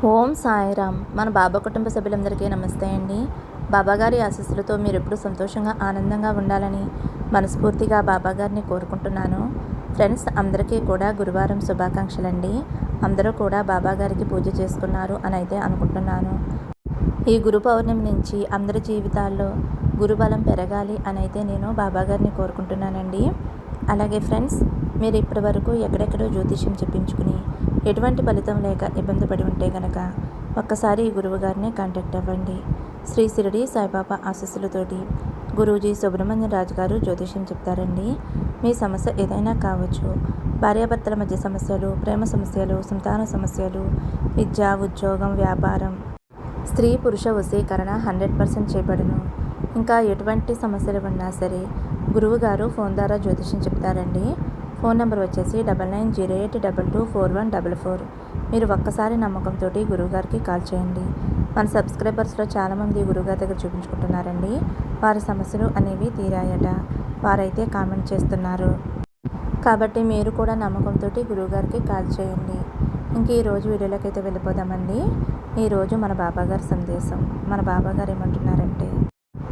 ఓం సాయిరామ్. మన బాబా కుటుంబ సభ్యులందరికీ నమస్తే అండి. బాబాగారి ఆశీస్సులతో మీరు ఎప్పుడు సంతోషంగా ఆనందంగా ఉండాలని మనస్ఫూర్తిగా బాబాగారిని కోరుకుంటున్నాను. ఫ్రెండ్స్, అందరికీ కూడా గురువారం శుభాకాంక్షలండి. అందరూ కూడా బాబాగారికి పూజ చేసుకున్నారు అని అయితే అనుకుంటున్నాను. ఈ గురు పౌర్ణమి నుంచి అందరి జీవితాల్లో గురుబలం పెరగాలి అని అయితే నేను బాబాగారిని కోరుకుంటున్నానండి. అలాగే ఫ్రెండ్స్, మీరు ఇప్పటి వరకు ఎక్కడెక్కడో జ్యోతిష్యం చెప్పించుకుని ఎటువంటి ఫలితం లేక ఇబ్బంది పడి ఉంటే గనక ఒక్కసారి ఈ గురువు గారిని కాంటాక్ట్ అవ్వండి. శ్రీ షిరిడి సాయిబాబా ఆశీస్సులతోటి గురూజీ సుబ్రహ్మణ్య రాజు గారు జ్యోతిష్యం చెప్తారండి. మీ సమస్య ఏదైనా కావచ్చు. భార్యాభర్తల మధ్య సమస్యలు, ప్రేమ సమస్యలు, సంతాన సమస్యలు, విద్య, ఉద్యోగం, వ్యాపారం, స్త్రీ పురుష వశీకరణ 100% చేయబడును. ఇంకా ఎటువంటి సమస్యలు ఉన్నా సరే గురువుగారు ఫోన్ ద్వారా జ్యోతిష్యం చెప్తారండి. ఫోన్ నెంబర్ వచ్చేసి 9908224144. మీరు ఒక్కసారి నమ్మకంతో గురువుగారికి కాల్ చేయండి. మన సబ్స్క్రైబర్స్లో చాలామంది గురువుగారి దగ్గర చూపించుకుంటున్నారండి. వారి సమస్యలు అనేవి తీరాయట. వారైతే కామెంట్ చేస్తున్నారు. కాబట్టి మీరు కూడా నమ్మకంతో గురువుగారికి కాల్ చేయండి. ఇంక ఈరోజు వీడియోలోకి అయితే వెళ్ళిపోదామండి. ఈరోజు మన బాబాగారి సందేశం. మన బాబాగారు ఏమంటున్నారంటే,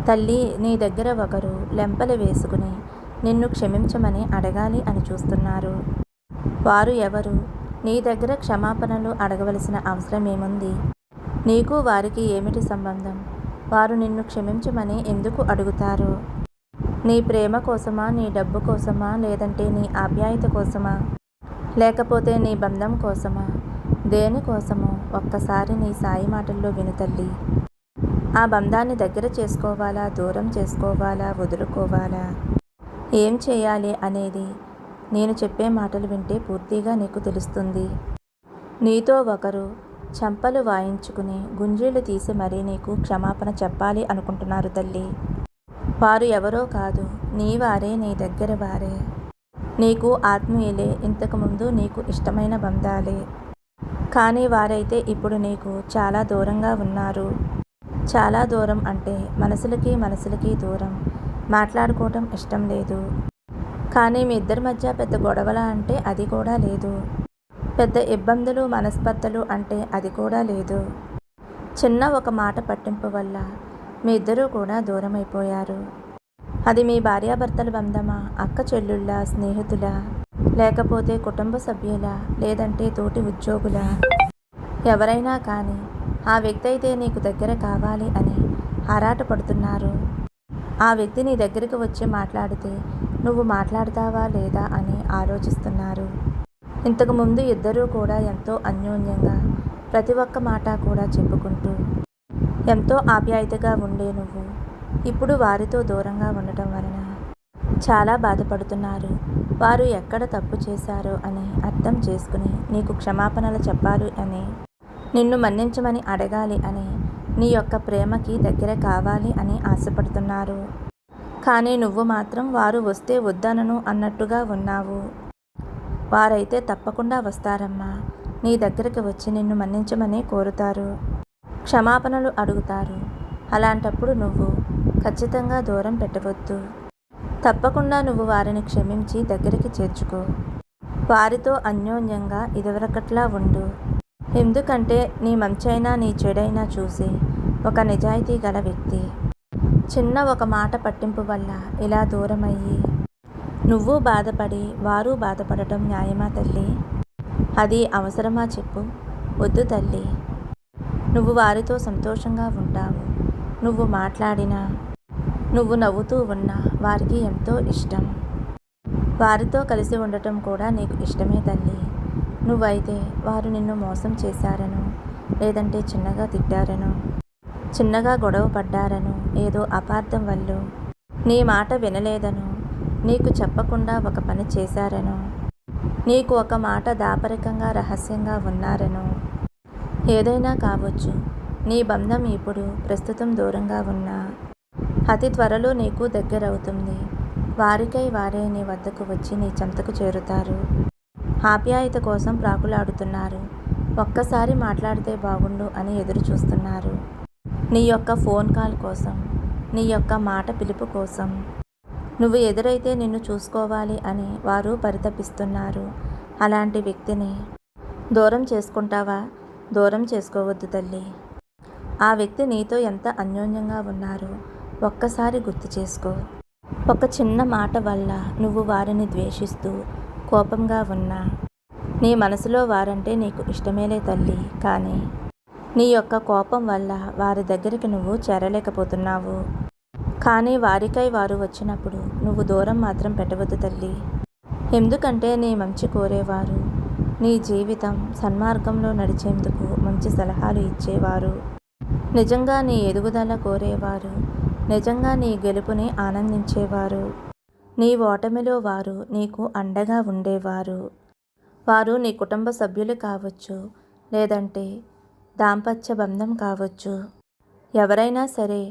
తల్లి, నీ దగ్గర ఒకరు లెంపలు వేసుకుని నిన్ను క్షమించమని అడగాలి అని చూస్తున్నారు. వారు ఎవరు? నీ దగ్గర క్షమాపణలు అడగవలసిన అవసరం ఏముంది? నీకు వారికి ఏమిటి సంబంధం? వారు నిన్ను క్షమించమని ఎందుకు అడుగుతారు? నీ ప్రేమ కోసమా, నీ డబ్బు కోసమా, లేదంటే నీ ఆప్యాయత కోసమా, లేకపోతే నీ బంధం కోసమా? దేనికోసమో ఒక్కసారి నీ సాయి మాటల్లో విను తల్లి. ఆ బంధాన్ని దగ్గర చేసుకోవాలా, దూరం చేసుకోవాలా, వదులుకోవాలా, ఏం చేయాలి అనేది నేను చెప్పే మాటలు వింటే పూర్తిగా నీకు తెలుస్తుంది. నీతో ఒకరు చెంపలు వాయించుకుని గుంజీలు తీసి మరీ నీకు క్షమాపణ చెప్పాలి అనుకుంటున్నారు తల్లి. వారు ఎవరో కాదు, నీ వారే, నీ దగ్గర వారే, నీకు ఆత్మీయులే, ఇంతకుముందు నీకు ఇష్టమైన బంధాలే. కానీ వారైతే ఇప్పుడు నీకు చాలా దూరంగా ఉన్నారు. చాలా దూరం అంటే మనసులకి దూరం. మాట్లాడుకోవటం ఇష్టం లేదు. కానీ మీ ఇద్దరి మధ్య పెద్ద గొడవల అంటే అది కూడా లేదు. పెద్ద ఇబ్బందులు, మనస్పర్ధలు అంటే అది కూడా లేదు. చిన్న ఒక మాట పట్టింపు వల్ల మీ ఇద్దరూ కూడా దూరం అయిపోయారు. అది మీ భార్యాభర్తల బంధమా, అక్క చెల్లుళ్ళ, స్నేహితుల, లేకపోతే కుటుంబ సభ్యుల, లేదంటే తోటి ఉద్యోగుల, ఎవరైనా కానీ ఆ వ్యక్తి అయితే నీకు దగ్గర కావాలి అని ఆరాటపడుతున్నారు. ఆ వ్యక్తి నీ దగ్గరికి వచ్చి మాట్లాడితే నువ్వు మాట్లాడతావా లేదా అని ఆలోచిస్తున్నారు. ఇంతకుముందు ఇద్దరూ కూడా ఎంతో అన్యోన్యంగా ప్రతి ఒక్క మాట కూడా చెప్పుకుంటూ ఎంతో ఆప్యాయతగా ఉండే నువ్వు ఇప్పుడు వారితో దూరంగా ఉండటం వలన చాలా బాధపడుతున్నారు. వారు ఎక్కడ తప్పు చేశారో అని అర్థం చేసుకుని నీకు క్షమాపణలు చెప్పాలి అని, నిన్ను మన్నించమని అడగాలి అని, నీ యొక్క ప్రేమకి దగ్గర కావాలి అని ఆశపడుతున్నారు. కానీ నువ్వు మాత్రం వారు వస్తే వద్దనను అన్నట్టుగా ఉన్నావు. వారైతే తప్పకుండా వస్తారమ్మా. నీ దగ్గరికి వచ్చి నిన్ను మన్నించమని కోరుతారు, క్షమాపణలు అడుగుతారు. అలాంటప్పుడు నువ్వు ఖచ్చితంగా దూరం పెట్టవద్దు. తప్పకుండా నువ్వు వారిని క్షమించి దగ్గరికి చేర్చుకో. వారితో అన్యోన్యంగా ఇదివరకట్లా ఉండు. ఎందుకంటే నీ మంచైనా నీ చెడైనా చూసి ఒక నిజాయితీ గల వ్యక్తి చిన్న ఒక మాట పట్టింపు వల్ల ఇలా దూరమయ్యి నువ్వు బాధపడి వారు బాధపడటం న్యాయమా తల్లి? అది అవసరమా చెప్పు? వద్దు తల్లి. నువ్వు వారితో సంతోషంగా ఉంటావు. నువ్వు మాట్లాడినా, నువ్వు నవ్వుతూ ఉన్నా వారికి ఎంతో ఇష్టం. వారితో కలిసి ఉండటం కూడా నీకు ఇష్టమే తల్లి. నువ్వైతే వారు నిన్ను మోసం చేశారనో, లేదంటే చిన్నగా తిట్టారనో, చిన్నగా గొడవ పడ్డారనో, ఏదో అపార్థం వల్ల నీ మాట వినలేదనో, నీకు చెప్పకుండా ఒక పని చేశారనో, నీకు ఒక మాట దాపరికంగా రహస్యంగా ఉన్నారనో, ఏదైనా కావచ్చు. నీ బంధం ఇప్పుడు ప్రస్తుతం దూరంగా ఉన్నా అతి త్వరలో నీకు దగ్గరవుతుంది. వారికై వారే నీ వద్దకు వచ్చి నీ చెంతకు చేరుతారు. ఆప్యాయత కోసం ప్రాకులాడుతున్నారు. ఒక్కసారి మాట్లాడితే బాగుండు అని ఎదురు చూస్తున్నారు. నీ యొక్క ఫోన్ కాల్ కోసం, నీ యొక్క మాట పిలుపు కోసం. నువ్వు ఎదురైతే నిన్ను చూసుకోవాలి అని వారు పరితపిస్తున్నారు. అలాంటి వ్యక్తిని దూరం చేసుకుంటావా? దూరం చేసుకోవద్దు తల్లి. ఆ వ్యక్తి నీతో ఎంత అన్యోన్యంగా ఉన్నారో ఒక్కసారి గుర్తు చేసుకో. ఒక చిన్న మాట వల్ల నువ్వు వారిని ద్వేషిస్తూ కోపంగా ఉన్నా నీ మనసులో వారంటే నీకు ఇష్టమేలే తల్లి. కానీ నీ యొక్క కోపం వల్ల వారి దగ్గరికి నువ్వు చేరలేకపోతున్నావు. కానీ వారికై వారు వచ్చినప్పుడు నువ్వు దూరం మాత్రం పెట్టవద్దు తల్లి. ఎందుకంటే నీ మంచి కోరేవారు, నీ జీవితం సన్మార్గంలో నడిచేందుకు మంచి సలహాలు ఇచ్చేవారు, నిజంగా నీ ఎదుగుదల కోరేవారు, నిజంగా నీ గెలుపుని ఆనందించేవారు, నీ ఓటమిలో వారు నీకు అండగా ఉండేవారు. వారు నీ కుటుంబ సభ్యులు కావచ్చు, లేదంటే దాంపత్య బంధం కావచ్చు. ఎవరైనా సరే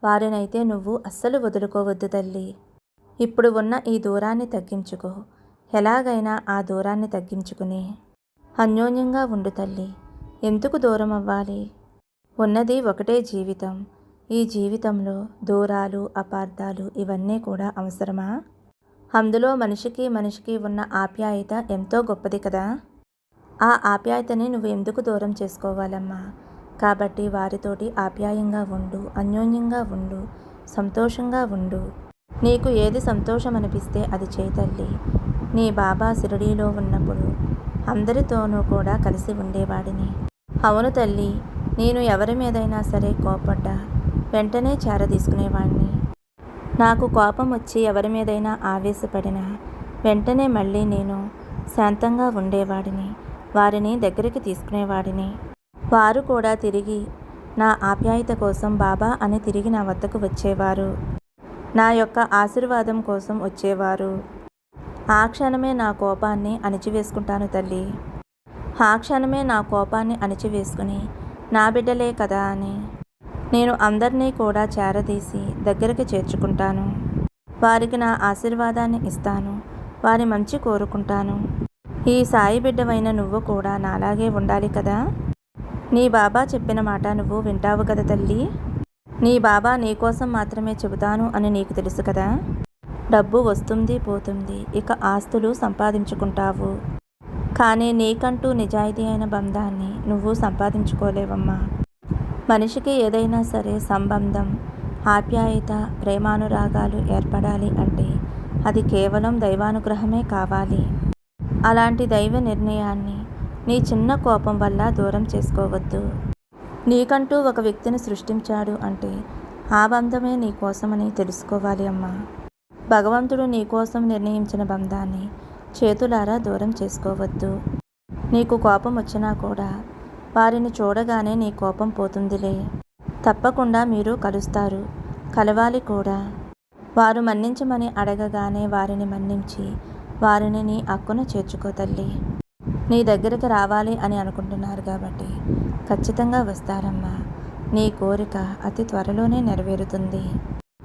వారినైతే నువ్వు అస్సలు వదులుకోవద్దు తల్లి. ఇప్పుడు ఉన్న ఈ దూరాన్ని తగ్గించుకో. ఎలాగైనా ఆ దూరాన్ని తగ్గించుకుని అన్యోన్యంగా ఉండు తల్లి. ఎందుకు దూరం అవ్వాలి? ఉన్నది ఒకటే జీవితం. ఈ జీవితంలో దూరాలు, అపార్థాలు ఇవన్నీ కూడా అవసరమా? అందులో మనిషికి మనిషికి ఉన్న ఆప్యాయత ఎంతో గొప్పది కదా. ఆ ఆప్యాయతని నువ్వు ఎందుకు దూరం చేసుకోవాలమ్మా? కాబట్టి వారితోటి ఆప్యాయంగా ఉండు, అన్యోన్యంగా ఉండు, సంతోషంగా ఉండు. నీకు ఏది సంతోషం అనిపిస్తే అది చేయి తల్లి. నీ బాబా షిరిడీలో ఉన్నప్పుడు అందరితోనూ కూడా కలిసి ఉండేవాడిని. అవును తల్లి, నేను ఎవరి మీదైనా సరే కోపడ్డా వెంటనే చేరదీసుకునేవాడిని. నాకు కోపం వచ్చి ఎవరి మీదైనా ఆవేశపడినా వెంటనే మళ్ళీ నేను శాంతంగా ఉండేవాడిని. వారిని దగ్గరికి తీసుకునేవాడిని. వారు కూడా తిరిగి నా ఆప్యాయత కోసం బాబా అని తిరిగి నా వద్దకు వచ్చేవారు. నా యొక్క ఆశీర్వాదం కోసం వచ్చేవారు. ఆ క్షణమే నా కోపాన్ని అణిచివేసుకుంటాను తల్లి. ఆ క్షణమే నా కోపాన్ని అణిచివేసుకుని నా బిడ్డలే కదా అని నేను అందరినీ కూడా చేరదీసి దగ్గరికి చేర్చుకుంటాను. వారికి నా ఆశీర్వాదాన్ని ఇస్తాను. వారి మంచి కోరుకుంటాను. ఈ సాయి బిడ్డవైన నువ్వు కూడా నాలాగే ఉండాలి కదా. నీ బాబా చెప్పిన మాట నువ్వు వింటావు కదా తల్లి. నీ బాబా నీకోసం మాత్రమే చెబుతాను అని నీకు తెలుసు కదా. డబ్బు వస్తుంది పోతుంది, ఇక ఆస్తులు సంపాదించుకుంటావు. కానీ నీకంటూ నిజాయితీ అయిన బంధాన్ని నువ్వు సంపాదించుకోలేవమ్మా. మనిషికి ఏదైనా సరే సంబంధం, ఆప్యాయత, ప్రేమానురాగాలు ఏర్పడాలి అంటే అది కేవలం దైవానుగ్రహమే కావాలి. అలాంటి దైవ నిర్ణయాన్ని నీ చిన్న కోపం వల్ల దూరం చేసుకోవద్దు. నీకంటూ ఒక వ్యక్తిని సృష్టించాడు అంటే ఆ బంధమే నీ కోసమని తెలుసుకోవాలి అమ్మా. భగవంతుడు నీ కోసం నిర్ణయించిన బంధాన్ని చేతులారా దూరం చేసుకోవద్దు. నీకు కోపం వచ్చినా కూడా వారిని చూడగానే నీ కోపం పోతుందిలే. తప్పకుండా మీరు కలుస్తారు, కలవాలి కూడా. వారు మన్నించమని అడగగానే వారిని మన్నించి వారిని నీ హక్కున చేర్చుకో తల్లి. నీ దగ్గరికి రావాలి అని అనుకుంటున్నారు కాబట్టి ఖచ్చితంగా వస్తారమ్మా. నీ కోరిక అతి త్వరలోనే నెరవేరుతుంది.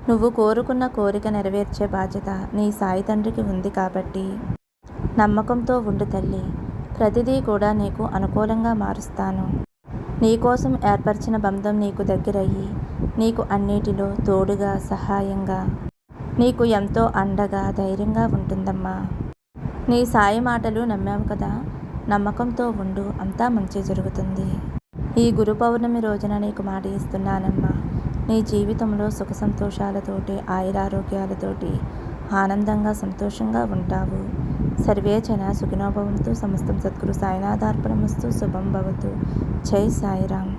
నువ్వు కోరుకున్న కోరిక నెరవేర్చే బాధ్యత నీ సాయి తండ్రికి ఉంది కాబట్టి నమ్మకంతో ఉండు తల్లి. ప్రతిదీ కూడా నీకు అనుకూలంగా మారుస్తాను. నీకోసం ఏర్పరిచిన బంధం నీకు దగ్గరయ్యి నీకు అన్నిటిలో తోడుగా, సహాయంగా, నీకు ఎంతో అండగా, ధైర్యంగా ఉంటుందమ్మా. నీ సాయి మాటలు నమ్మావు కదా. నమ్మకంతో ఉండు, అంతా మంచి జరుగుతుంది. ఈ గురు పౌర్ణమి రోజున నీకు మాట ఇస్తున్నానమ్మా. నీ జీవితంలో సుఖ సంతోషాలతోటి, ఆయురారోగ్యాలతోటి ఆనందంగా, సంతోషంగా ఉంటావు. సర్వే జన సుఖినో భవంతు. సమస్తం సద్గురు సాయినాథార్పణమస్తు. శుభం భవతు. జై సాయిరామ్.